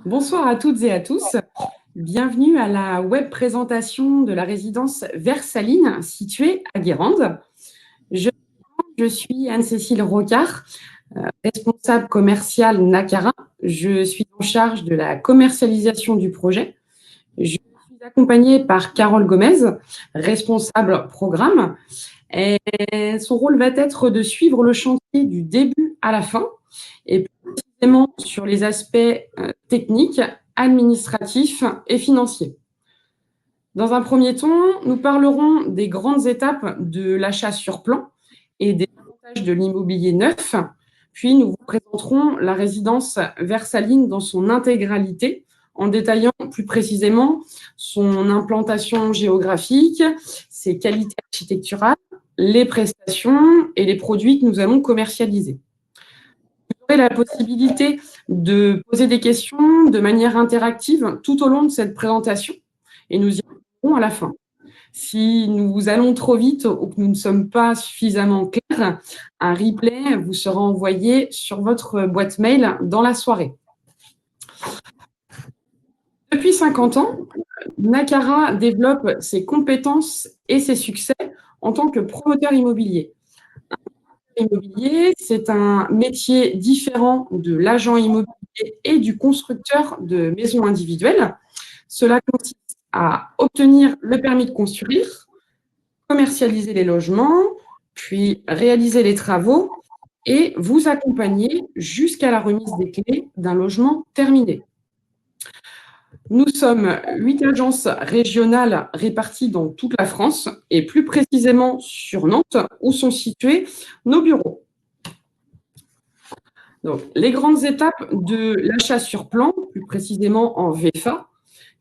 Bonsoir à toutes et à tous. Bienvenue à la web présentation de la résidence Versaline située à Guérande. Je suis Anne-Cécile Rocard, responsable commerciale Nakara. Je suis en charge de la commercialisation du projet. Je suis accompagnée par Carole Gomez, responsable programme. Et son rôle va être de suivre le chantier du début à la fin et plus précisément sur les aspects techniques, administratifs et financiers. Dans un premier temps, nous parlerons des grandes étapes de l'achat sur plan et des avantages de l'immobilier neuf. Puis nous vous présenterons la résidence Versaline dans son intégralité, en détaillant plus précisément son implantation géographique, ses qualités architecturales, les prestations et les produits que nous allons commercialiser. Vous aurez la possibilité de poser des questions de manière interactive tout au long de cette présentation et nous y répondrons à la fin. Si nous allons trop vite ou que nous ne sommes pas suffisamment clairs, un replay vous sera envoyé sur votre boîte mail dans la soirée. Depuis 50 ans, Nakara développe ses compétences et ses succès en tant que promoteur immobilier. Immobilier, c'est un métier différent de l'agent immobilier et du constructeur de maisons individuelles. Cela consiste à obtenir le permis de construire, commercialiser les logements, puis réaliser les travaux et vous accompagner jusqu'à la remise des clés d'un logement terminé. Nous sommes 8 agences régionales réparties dans toute la France et plus précisément sur Nantes où sont situés nos bureaux. Donc, les grandes étapes de l'achat sur plan, plus précisément en VFA.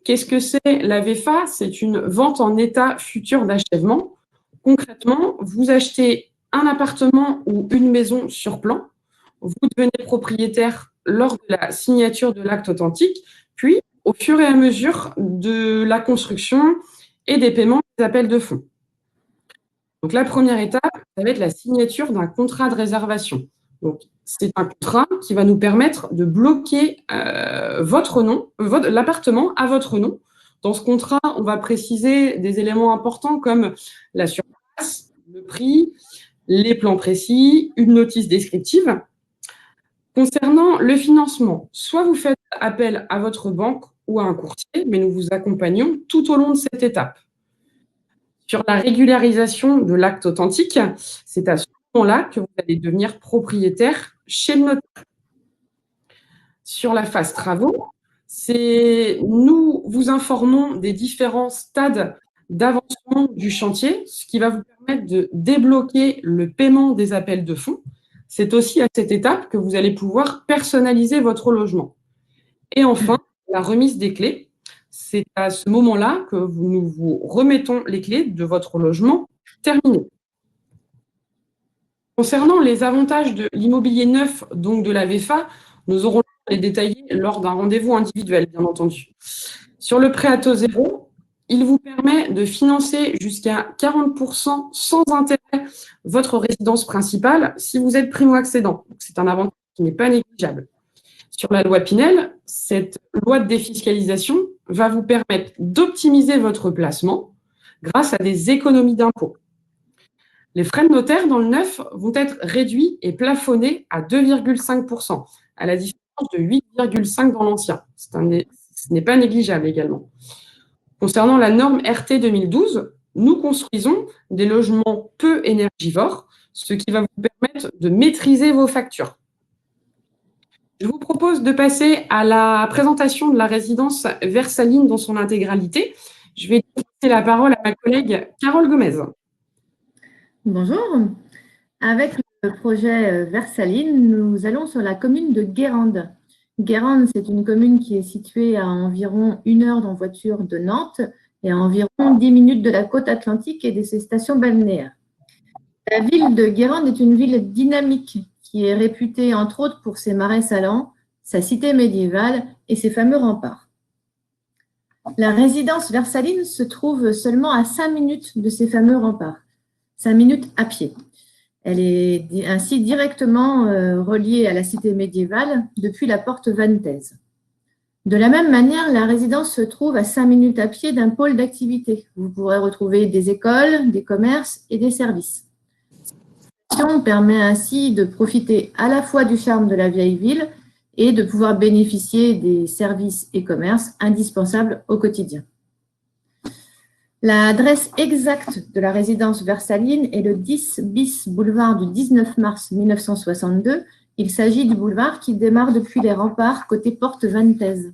Qu'est-ce que c'est la VFA? C'est une vente en état futur d'achèvement. Concrètement, vous achetez un appartement ou une maison sur plan, vous devenez propriétaire lors de la signature de l'acte authentique, puis au fur et à mesure de la construction et des paiements des appels de fonds. Donc la première étape, ça va être la signature d'un contrat de réservation. Donc c'est un contrat qui va nous permettre de bloquer votre nom, l'appartement à votre nom. Dans ce contrat, on va préciser des éléments importants comme la surface, le prix, les plans précis, une notice descriptive. Concernant le financement, soit vous faites appel à votre banque ou à un courtier, mais nous vous accompagnons tout au long de cette étape. Sur la régularisation de l'acte authentique, c'est à ce moment-là que vous allez devenir propriétaire chez le notaire. Sur la phase travaux, nous vous informons des différents stades d'avancement du chantier, ce qui va vous permettre de débloquer le paiement des appels de fonds. C'est aussi à cette étape que vous allez pouvoir personnaliser votre logement. Et enfin, la remise des clés. C'est à ce moment-là que nous vous remettons les clés de votre logement terminé. Concernant les avantages de l'immobilier neuf, donc de la VFA, nous aurons les détailler lors d'un rendez-vous individuel, bien entendu. Sur le prêt à taux zéro, il vous permet de financer jusqu'à 40% sans intérêt votre résidence principale si vous êtes primo-accédant. C'est un avantage qui n'est pas négligeable. Sur la loi Pinel, cette loi de défiscalisation va vous permettre d'optimiser votre placement grâce à des économies d'impôts. Les frais de notaire dans le neuf vont être réduits et plafonnés à 2,5%, à la différence de 8,5% dans l'ancien. Ce n'est pas négligeable également. Concernant la norme RT 2012, nous construisons des logements peu énergivores, ce qui va vous permettre de maîtriser vos factures. Je vous propose de passer à la présentation de la résidence Versaline dans son intégralité. Je vais passer la parole à ma collègue Carole Gomez. Bonjour. Avec le projet Versaline, nous allons sur la commune de Guérande. Guérande, c'est une commune qui est située à environ 1 heure en voiture de Nantes et à environ 10 minutes de la côte atlantique et de ses stations balnéaires. La ville de Guérande est une ville dynamique qui est réputée entre autres pour ses marais salants, sa cité médiévale et ses fameux remparts. La résidence Versaline se trouve seulement à 5 minutes de ces fameux remparts, 5 minutes à pied. Elle est ainsi directement reliée à la cité médiévale depuis la porte vantaise. De la même manière, la résidence se trouve à 5 minutes à pied d'un pôle d'activité. Vous pourrez retrouver des écoles, des commerces et des services. Cette situation permet ainsi de profiter à la fois du charme de la vieille ville et de pouvoir bénéficier des services et commerces indispensables au quotidien. L'adresse exacte de la résidence Versailles est le 10 bis boulevard du 19 mars 1962. Il s'agit du boulevard qui démarre depuis les remparts côté porte Vantaise.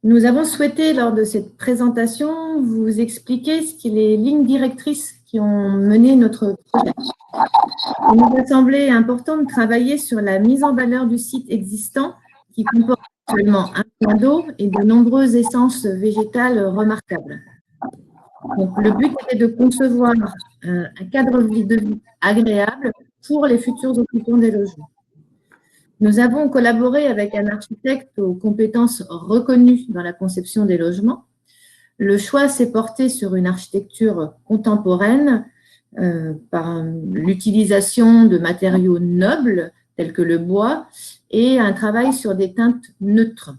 Nous avons souhaité, lors de cette présentation, vous expliquer ce qui est les lignes directrices qui ont mené notre projet. Il nous a semblé important de travailler sur la mise en valeur du site existant qui comporte actuellement un point d'eau et de nombreuses essences végétales remarquables. Donc, le but était de concevoir un cadre de vie agréable pour les futurs occupants des logements. Nous avons collaboré avec un architecte aux compétences reconnues dans la conception des logements. Le choix s'est porté sur une architecture contemporaine par l'utilisation de matériaux nobles tels que le bois et un travail sur des teintes neutres.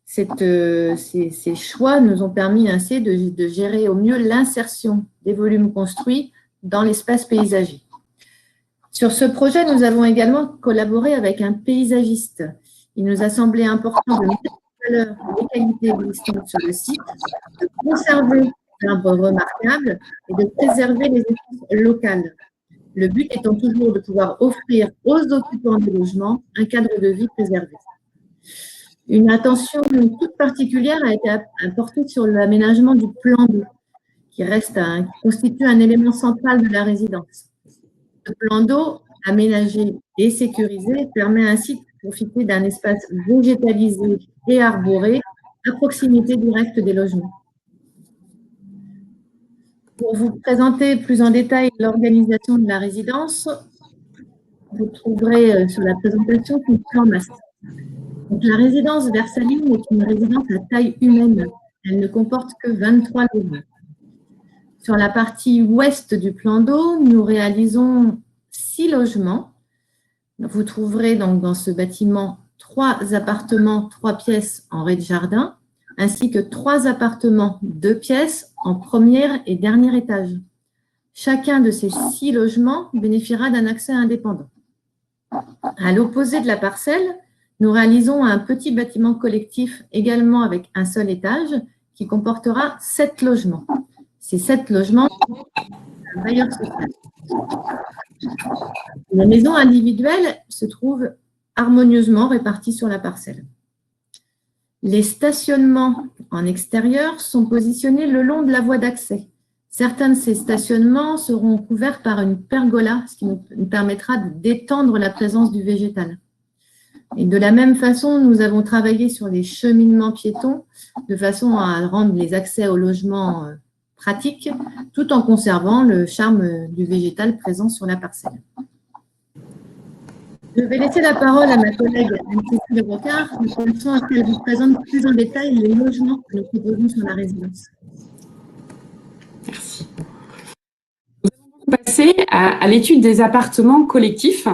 Ces choix nous ont permis ainsi de gérer au mieux l'insertion des volumes construits dans l'espace paysager. Sur ce projet, nous avons également collaboré avec un paysagiste. Il nous a semblé important de mettre en valeur les qualités existantes sur le site, de conserver l'arbre remarquable et de préserver les essences locales. Le but étant toujours de pouvoir offrir aux occupants des logements un cadre de vie préservé. Une attention toute particulière a été apportée sur l'aménagement du plan d'eau, qui constitue un élément central de la résidence. Le plan d'eau, aménagé et sécurisé, permet ainsi de profiter d'un espace végétalisé et arboré à proximité directe des logements. Pour vous présenter plus en détail l'organisation de la résidence, vous trouverez sur la présentation son plan master. Donc, la résidence Versailles est une résidence à taille humaine. Elle ne comporte que 23 logements. Sur la partie ouest du plan d'eau, nous réalisons 6 logements. Vous trouverez donc dans ce bâtiment 3 appartements, 3 pièces en rez-de-jardin, ainsi que 3 appartements, 2 pièces en premier et dernier étage. Chacun de ces 6 logements bénéficiera d'un accès indépendant. À l'opposé de la parcelle, nous réalisons un petit bâtiment collectif également avec un seul étage qui comportera 7 logements. Ces 7 logements sont un bailleur social. Les maisons individuelles se trouvent harmonieusement réparties sur la parcelle. Les stationnements en extérieur sont positionnés le long de la voie d'accès. Certains de ces stationnements seront couverts par une pergola, ce qui nous permettra d'étendre la présence du végétal. Et de la même façon, nous avons travaillé sur les cheminements piétons de façon à rendre les accès au logement pratiques, tout en conservant le charme du végétal présent sur la parcelle. Je vais laisser la parole à ma collègue Anne-Cécile Rocard, de façon à ce qu'elle vous présente plus en détail les logements que nous proposons sur la résidence. Merci. Nous allons passer à l'étude des appartements collectifs.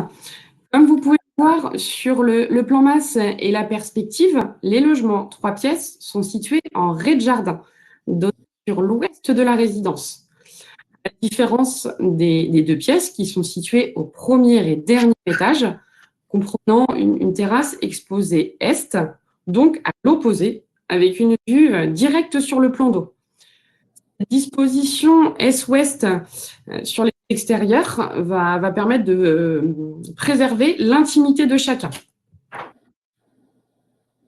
Comme vous pouvez le voir sur le plan masse et la perspective, les logements 3 pièces sont situés en rez-de-jardin, sur l'ouest de la résidence. À la différence des 2 pièces qui sont situées au premier et dernier étage, comprenant une terrasse exposée est, donc à l'opposé, avec une vue directe sur le plan d'eau. La disposition est-ouest sur les extérieurs va permettre de préserver l'intimité de chacun.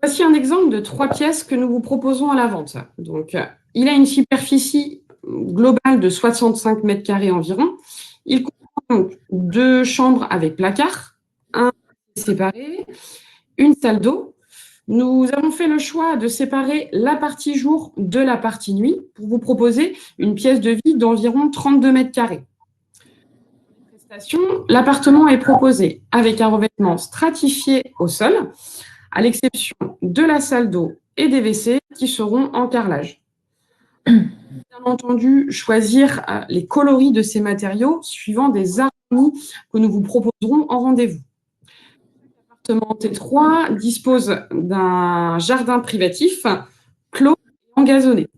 Voici un exemple de 3 pièces que nous vous proposons à la vente. Donc, il a une superficie globale de 65 mètres carrés environ. Il comprend donc 2 chambres avec placard, un séparé, une salle d'eau. Nous avons fait le choix de séparer la partie jour de la partie nuit pour vous proposer une pièce de vie d'environ 32 mètres carrés. L'appartement est proposé avec un revêtement stratifié au sol, à l'exception de la salle d'eau et des WC qui seront en carrelage. Bien entendu, choisir les coloris de ces matériaux suivant des harmonies que nous vous proposerons en rendez-vous. L'appartement T3 dispose d'un jardin privatif clos et engazonné.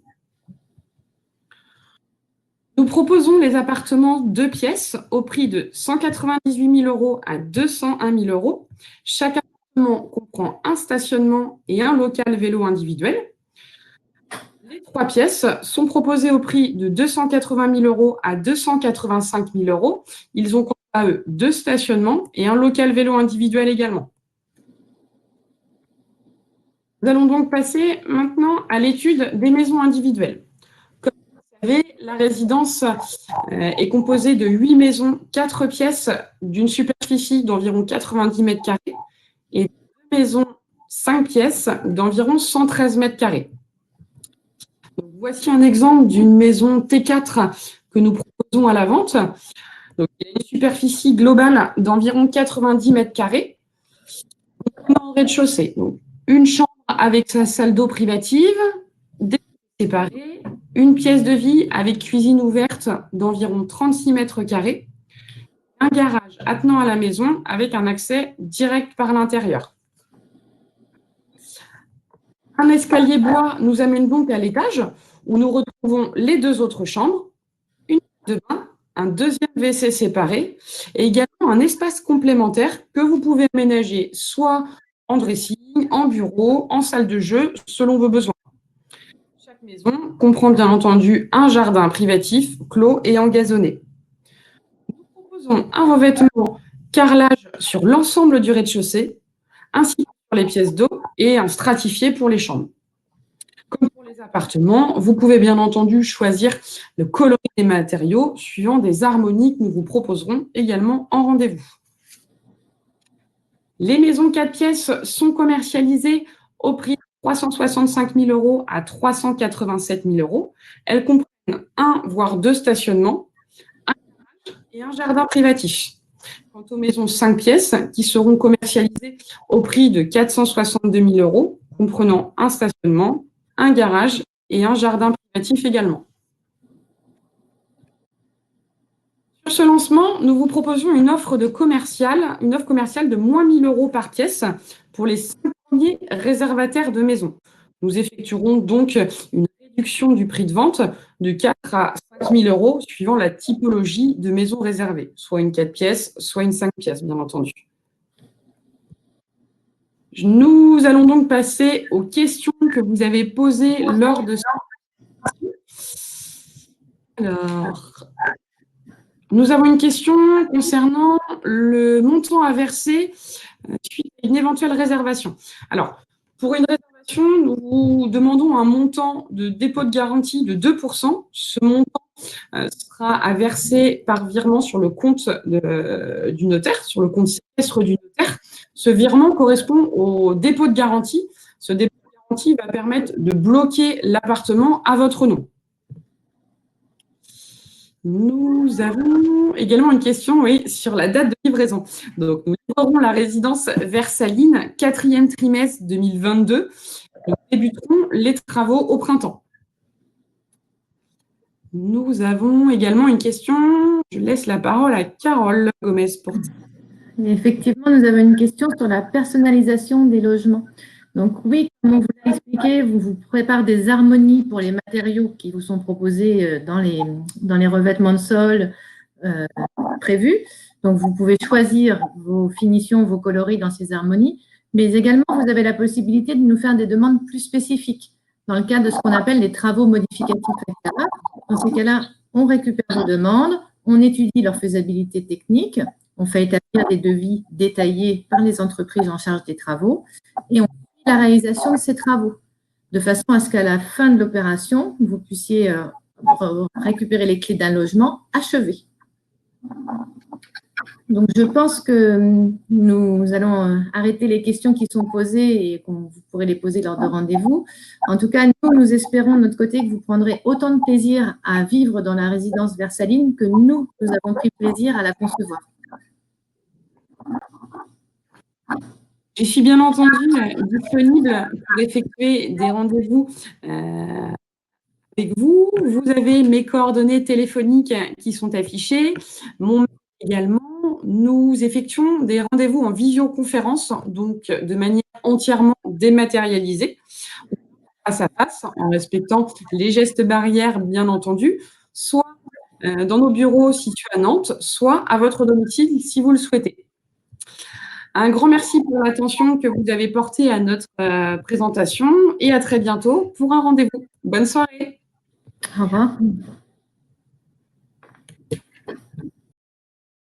Nous proposons les appartements 2 pièces au prix de 198 000 € à 201 000 €. Chaque appartement comprend un stationnement et un local vélo individuel. Les 3 pièces sont proposées au prix de 280 000 € à 285 000 €. Ils ont quant à eux 2 stationnements et un local vélo individuel également. Nous allons donc passer maintenant à l'étude des maisons individuelles. Comme vous le savez, la résidence est composée de 8 maisons, 4 pièces d'une superficie d'environ 90 mètres carrés et 2 maisons, 5 pièces d'environ 113 mètres carrés. Donc, voici un exemple d'une maison T4 que nous proposons à la vente. Donc, il y a une superficie globale d'environ 90 mètres carrés. En rez-de-chaussée. Donc, une chambre avec sa salle d'eau privative, des pièces séparées, une pièce de vie avec cuisine ouverte d'environ 36 mètres carrés, un garage attenant à la maison avec un accès direct par l'intérieur. Un escalier bois nous amène donc à l'étage où nous retrouvons les 2 autres chambres, une salle de bain, un deuxième WC séparé et également un espace complémentaire que vous pouvez aménager soit en dressing, en bureau, en salle de jeu, selon vos besoins. Chaque maison comprend bien entendu un jardin privatif, clos et engazonné. Nous proposons un revêtement carrelage sur l'ensemble du rez-de-chaussée, ainsi que sur les pièces d'eau et un stratifié pour les chambres. Comme pour les appartements, vous pouvez bien entendu choisir le coloris des matériaux suivant des harmonies que nous vous proposerons également en rendez-vous. Les maisons 4 pièces sont commercialisées au prix de 365 000 € à 387 000 €. Elles comprennent 1 voire 2 stationnements, un garage et un jardin privatif. Quant aux maisons 5 pièces qui seront commercialisées au prix de 462 000 €, comprenant un stationnement, un garage et un jardin privatif également. Sur ce lancement, nous vous proposons une offre commerciale de moins 1 000 € par pièce pour les 5 premiers réservataires de maison. Nous effectuerons donc une réduction du prix de vente de 4 à 5 000 € suivant la typologie de maison réservée, soit une 4 pièces, soit une 5 pièces, bien entendu. Nous allons donc passer aux questions que vous avez posées lors de Alors, nous avons une question concernant le montant à verser suite à une éventuelle réservation. Alors, pour une réservation, nous vous demandons un montant de dépôt de garantie de 2 %. Ce montant sera à verser par virement sur le compte du notaire, sur le compte séquestre du notaire. Ce virement correspond au dépôt de garantie. Ce dépôt de garantie va permettre de bloquer l'appartement à votre nom. Nous avons également une question sur la date de livraison. Donc, nous livrerons la résidence Versailles, 4e trimestre 2022. Nous débuterons les travaux au printemps. Nous avons également une question. Je laisse la parole à Carole Gomez pour. Effectivement, nous avons une question sur la personnalisation des logements. Donc oui, comme on vous l'a expliqué, vous préparez des harmonies pour les matériaux qui vous sont proposés dans les revêtements de sol prévus. Donc vous pouvez choisir vos finitions, vos coloris dans ces harmonies, mais également vous avez la possibilité de nous faire des demandes plus spécifiques dans le cadre de ce qu'on appelle les travaux modificatifs, etc. Dans ces cas-là, on récupère vos demandes, on étudie leur faisabilité technique, on fait établir des devis détaillés par les entreprises en charge des travaux et on fait la réalisation de ces travaux de façon à ce qu'à la fin de l'opération, vous puissiez récupérer les clés d'un logement achevé. Donc, je pense que nous allons arrêter les questions qui sont posées et vous pourrez les poser lors de rendez-vous. En tout cas, nous espérons de notre côté que vous prendrez autant de plaisir à vivre dans la résidence Versailles que nous avons pris plaisir à la concevoir. Je suis bien entendu disponible pour effectuer des rendez-vous avec vous. Vous avez mes coordonnées téléphoniques qui sont affichées, mon mail également. nous effectuons des rendez-vous en visioconférence, donc de manière entièrement dématérialisée, face à face, en respectant les gestes barrières, bien entendu, soit dans nos bureaux situés à Nantes, soit à votre domicile si vous le souhaitez. Un grand merci pour l'attention que vous avez portée à notre présentation et à très bientôt pour un rendez-vous. Bonne soirée. Au revoir.